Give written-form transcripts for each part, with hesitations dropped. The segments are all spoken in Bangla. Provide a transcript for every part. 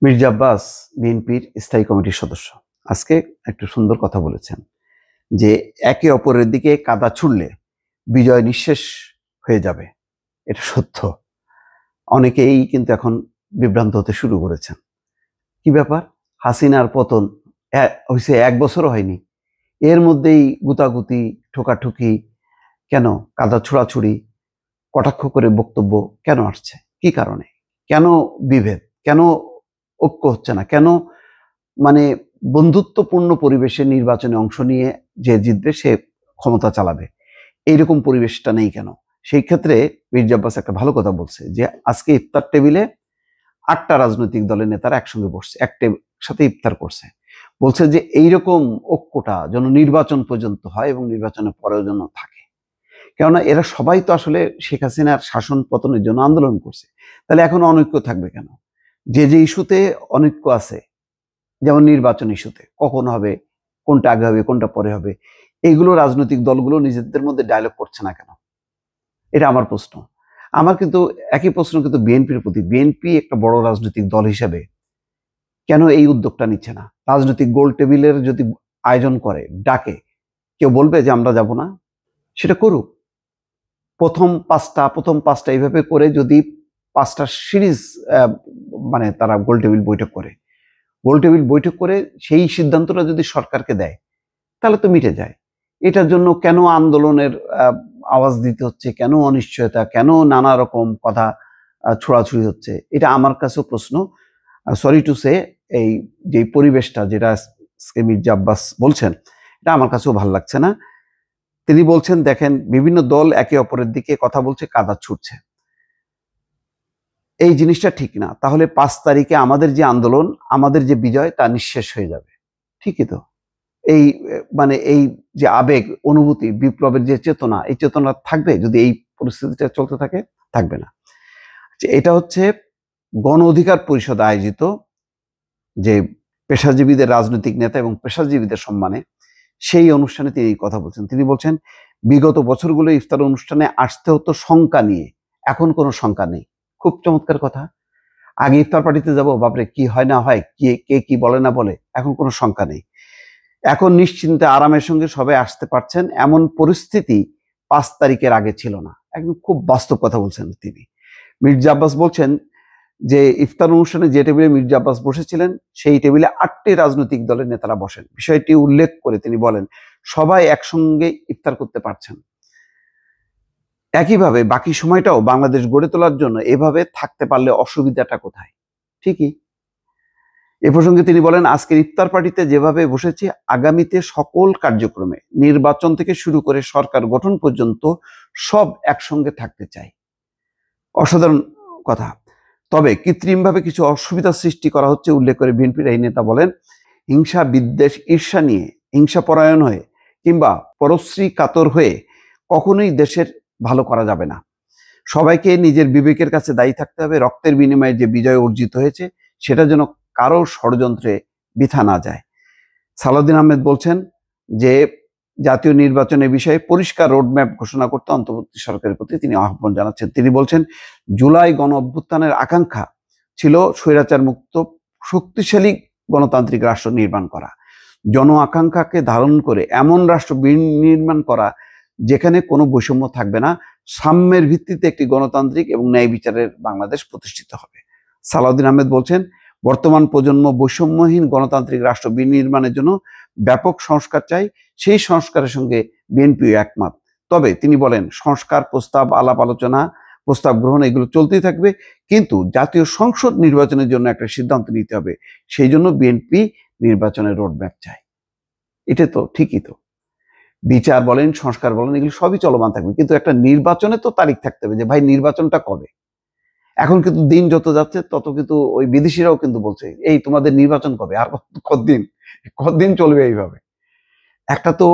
মির্জা আব্বাস বিএনপির স্থায়ী কমিটির সদস্য আজকে একটা সুন্দর কথা বলেছেন যে একে অপরের দিকে কাদা ছুড়লে বিজয় নিঃশেষ হয়ে যাবে। এটা সত্য। অনেকেই কিন্তু এখন বিভ্রান্ত হতে শুরু করেছেন। কি ব্যাপার? হাসিনার পতন হয়েছে 1 বছরও হয়নি, এর মধ্যেই গুতাগুতি, ঠোকাঠুকি, কেন কাদা ছোড়াছুড়ি, কটাক্ষ করে বক্তব্য কেন আসছে? কি কারণে? কেন বিভেদ? কেন ঐক্য হচ্ছে না? কেন মানে বন্ধুত্বপূর্ণ পরিবেশে নির্বাচনে অংশ নিয়ে যে জিতবে সে ক্ষমতা চালাবে, এইরকম পরিবেশটা নেই কেন? সেই ক্ষেত্রে মির্জা আব্বাস একটা ভালো কথা বলছে যে আজকে ইফতার টেবিলে 8টা রাজনৈতিক দলের নেতারা একসঙ্গে বসছে, সাথে ইফতার করছে। বলছে যে এইরকম ঐক্যটা যেন নির্বাচন পর্যন্ত হয় এবং নির্বাচনের পরেও যেন থাকে। কেননা এরা সবাই তো আসলে শেখ হাসিনার শাসন পতনের জন্য আন্দোলন করছে। তাহলে এখন অনৈক্য থাকবে কেন? যে যে ইস্যুতে অনৈক্য আছে, যেমন নির্বাচন ইস্যুতে কখন হবে, কোনটা আগে হবে, কোনটা পরে হবে, এইগুলো রাজনৈতিক দলগুলো নিজেদের মধ্যে ডায়লগ করছে না কেন? এটা আমার প্রশ্ন। আমার কিন্তু একই প্রশ্ন কিন্তু বিএনপির প্রতি। বিএনপি একটা বড় রাজনৈতিক দল হিসেবে কেন এই উদ্যোগটা নিচ্ছে না? রাজনৈতিক গোল টেবিলের যদি আয়োজন করে, ডাকে, কেউ বলবে যে আমরা যাব না? সেটা করুক। প্রথম পাঁচটা এইভাবে করে যদি 5টা সিরিজ মানে তারা গোল টেবিল বৈঠক করে সেই সিদ্ধান্তটা যদি সরকারকে দেয়, তাহলে তো মিটে যায়। এটার জন্য কেন আন্দোলনের আওয়াজ দিতে হচ্ছে? কেন অনিশ্চয়তা? কেন নানা রকম কথা ছোড়াছুড়ি হচ্ছে? এটা আমার কাছেও প্রশ্ন। সরি টু সে, এই যে পরিবেশটা যেটা আজকে মির্জা আব্বাস বলছেন, এটা আমার কাছেও ভালো লাগছে না। তিনি বলছেন দেখেন বিভিন্ন দল একে অপরের দিকে কথা বলছে, কাদা ছুটছে। এই জিনিসটা ঠিক না। তাহলে 5 তারিখে আমাদের যে আন্দোলন, আমাদের যে বিজয় তা নিঃশেষ হয়ে যাবে। ঠিকই তো। এই মানে এই যে আবেগ, অনুভূতি, বিপ্লবের যে চেতনা, এই চেতনা থাকবে যদি এই পরিস্থিতিটা চলতে থাকে? থাকবে না। এটা হচ্ছে গণ অধিকার পরিষদ আয়োজিত যে পেশাজীবীদের রাজনৈতিক নেতা এবং পেশাজীবীদের সম্মানে সেই অনুষ্ঠানে তিনি এই কথা বলছেন। তিনি বলছেন বিগত বছরগুলো ইফতার অনুষ্ঠানে আসতে হতো শঙ্কা নিয়ে, এখন কোনো শঙ্কা নেই। খুব চমৎকার কথা। আগে ইফতার পার্টিতে যাবো, বাপরে কি হয় না হয়, কে কি বলে না বলে, এখন কোনো শঙ্কা নেই। এখন নিশ্চিন্তে আরামের সঙ্গে সবাই আসতে পারছেন, এমন পরিস্থিতি 5 তারিখের আগে ছিল না। একদম খুব বাস্তব কথা বলছেন তিনি। মির্জা আব্বাস বলছেন যে ইফতার অনুষ্ঠানে যে টেবিলে মির্জা আব্বাস বসেছিলেন সেই টেবিলে 8টি রাজনৈতিক দলের নেতারা বসেন। বিষয়টি উল্লেখ করে তিনি বলেন সবাই একসঙ্গে ইফতার করতে পারছেন। একইভাবে বাকি সময়টাও বাংলাদেশ গড়ে তোলার জন্য এভাবে থাকতে পারলে অসুবিধাটা কোথায়? ঠিকই। এ প্রসঙ্গে তিনি বলেন আজকের ইফতার পার্টিতে যেভাবে বসেছি, আগামীতে সকল কার্যক্রমে নির্বাচন থেকে শুরু করে সরকার গঠন পর্যন্ত সব একসঙ্গে থাকতে চাই। অসাধারণ কথা। তবে কৃত্রিমভাবে কিছু অসুবিধা সৃষ্টি করা হচ্ছে উল্লেখ করে বিএনপির এই নেতা বলেন হিংসা, বিদ্বেষ, ঈর্ষা নিয়ে হিংসা পরায়ণ হয়ে কিংবা পরশ্রী কাতর হয়ে কখনোই দেশের ভালো করা যাবে না। সবাইকে নিজের বিবেকের কাছে দায়ী থাকতে হবে। রক্তের বিনিময়ে যে বিজয় অর্জিত হয়েছে সেটা যেন কারো ষড়যন্ত্রে বৃথা না যায়। সালাউদ্দিন আহমেদ বলছেন যে জাতীয় নির্বাচনের বিষয়ে পরিষ্কার রোডম্যাপ ঘোষণা করতে অন্তর্বর্তী সরকারের প্রতি তিনি আহ্বান জানাচ্ছেন। তিনি বলছেন জুলাই গণ অভ্যুত্থানের আকাঙ্ক্ষা ছিল স্বৈরাচার মুক্ত শক্তিশালী গণতান্ত্রিক রাষ্ট্র নির্মাণ করা, জন আকাঙ্ক্ষাকে ধারণ করে এমন রাষ্ট্র নির্মাণ করা যেখানে কোনো বৈষম্য থাকবে না, সাম্যের ভিত্তিতে একটি গণতান্ত্রিক এবং ন্যায় বিচারের বাংলাদেশ প্রতিষ্ঠিত হবে। সালাউদ্দিন আহমেদ বলছেন বর্তমান প্রজন্ম বৈষম্যহীন গণতান্ত্রিক রাষ্ট্র বিনির্মাণের জন্য ব্যাপক সংস্কার চাই, সেই সংস্কারের সঙ্গে বিএনপিও একমত। তবে তিনি বলেন সংস্কার প্রস্তাব, আলাপ আলোচনা, প্রস্তাব গ্রহণ এগুলো চলতেই থাকবে, কিন্তু জাতীয় সংসদ নির্বাচনের জন্য একটা সিদ্ধান্ত নিতে হবে। সেই জন্য বিএনপি নির্বাচনের রোডম্যাপ চায়। এটা তো ঠিকই তো। বিচার বলেন, সংস্কার বলেন, এগুলো সবই চলমান থাকবে, কিন্তু একটা নির্বাচনে তো তারিখ থাকতে হবে যে ভাই নির্বাচনটা কবে। এখন কিন্তু দিন যত যাচ্ছে তত কিন্তু ওই বিদেশিরাও কিন্তু বলছে এই তোমাদের নির্বাচন কবে, আর কতদিন চলবে এইভাবে। একটা তো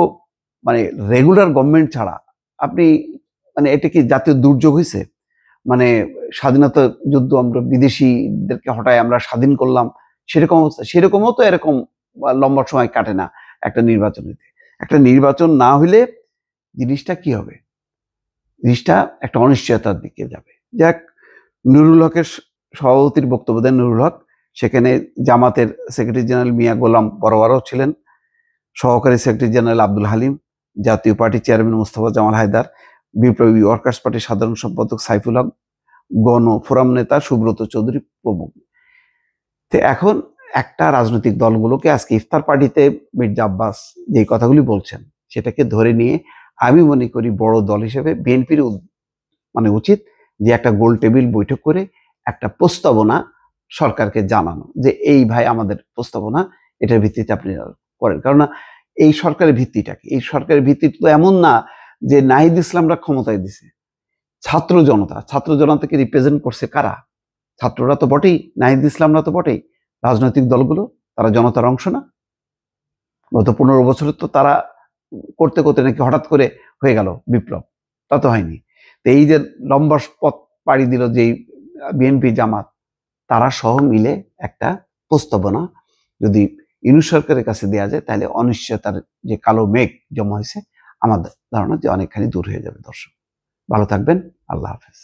মানে রেগুলার গভর্নমেন্ট ছাড়া আপনি মানে এটা কি জাতীয় দুর্যোগ হয়েছে? মানে স্বাধীনতা যুদ্ধ আমরা বিদেশিদেরকে হটায় আমরা স্বাধীন করলাম, সেরকম অবস্থা। সেরকমও তো এরকম লম্বা সময় কাটে না একটা নির্বাচন হইতে। একটা নির্বাচন না হইলে জিনিসটা কি হবে? জিনিসটা একটা অনিশ্চয়তার দিকে যাবে। যাক, নুরুল হকের সভাপতির বক্তব্য দেন নুরুল হক, সেখানে জামাতের সেক্রেটারি জেনারেল মিয়া গোলাম বরাবরও ছিলেন, সহকারী সেক্রেটারি জেনারেল আব্দুল হালিম, জাতীয় পার্টি চেয়ারম্যান মোস্তফা জামাল হায়দার, বিপ্লবী ওয়ার্কার্স পার্টির সাধারণ সম্পাদক সাইফুল হক, গণ ফোরাম নেতা সুব্রত চৌধুরী প্রমুখ। তো এখন একটা রাজনৈতিক দলগুলোকে আজকে ইফতার পার্টিতে মির্জা আব্বাস যে কথাগুলি বলছেন সেটাকে ধরে নিয়ে আমি মনে করি বড় দল হিসেবে বিএনপির মানে উচিত যে একটা গোল টেবিল বৈঠক করে একটা প্রস্তাবনা সরকারকে জানানো যে এই ভাই আমাদের প্রস্তাবনা, এটার ভিত্তিতে আপনি করেন। কারণ এই সরকারের ভিত্তিটা কি? এই সরকারের ভিত্তি তো এমন না যে নাহিদ ইসলামরা ক্ষমতায় দিছে, ছাত্র জনতাকে রিপ্রেজেন্ট করছে কারা? ছাত্ররা তো বটেই, নাহিদ ইসলামরা তো বটেই, রাজনৈতিক দলগুলো তারা জনতার অংশ না? গত 15 বছরে তো তারা করতে করতে নাকি হঠাৎ করে হয়ে গেল বিপ্লব, তা তো হয়নি। তো এই যে লম্বা পথ পাড়ি দিল যে বিএনপি জামাত, তারা সহ মিলে একটা প্রস্তাবনা যদি ইউনূস সরকারের কাছে দেওয়া যায় তাহলে অনিশ্চয়তার যে কালো মেঘ জমা হয়েছে আমার ধারণা যে অনেকখানি দূর হয়ে যাবে। দর্শক ভালো থাকবেন, আল্লাহ হাফেজ।